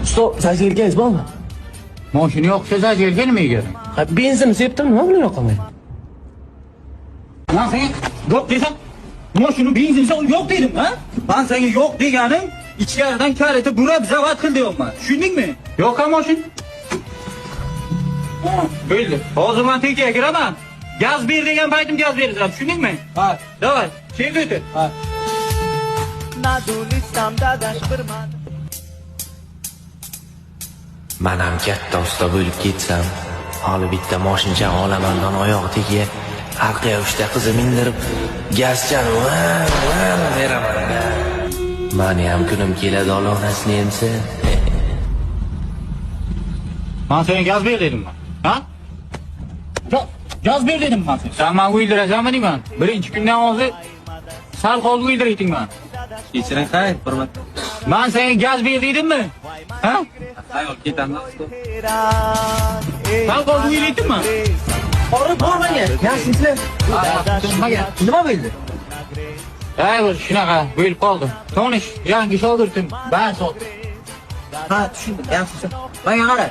Usta, zajirgangiz bormi? Mashina yo'qsa zajirga nimaga kerak? Ha, benzin sepdim, nima bilan yoqaman? Lan sen yo'q desam, mashina benzinsa yo'q dedim, ha? Ben senga yo'q deganim, ichkaridan kareta burab zavod qil deyapman. Tushundingmi? Yo'q ha mashina. Bo'ldi. Hozir men tekiga kiraman. Gaz ber degan paytim gaz berasan, tushundingmi? Ha. Davay, chekda o'tir. Ha. Men ham katta usta bo'lib ketsam, hali bitta moshincha olamandan oyoq tegiga orqaga 3 ta qizni mindirib, gazchani beraman-da. Meni ham kunim keladi olonasini emsa. Men senga gaz ber dedim men. Ha? Gaz ber dedim men senga. Sen menga o'ldirasanmi deyman? Birinchi kundan hozir sal qoldi o'ldirding men. Kechiring, xayr, hurmat. Men senga gaz ber dedimmi? Ha? Ayol ketaman. Sal qoldi o'ldiraydimmi? Qori bormagan. Yaxshisi. Nima bo'ldi? Ayol shunaqa bo'lib qoldi. Tonish, yangi shogirdim, bas oldi. Ha, tushundim. Yaxshisi. Menga qara.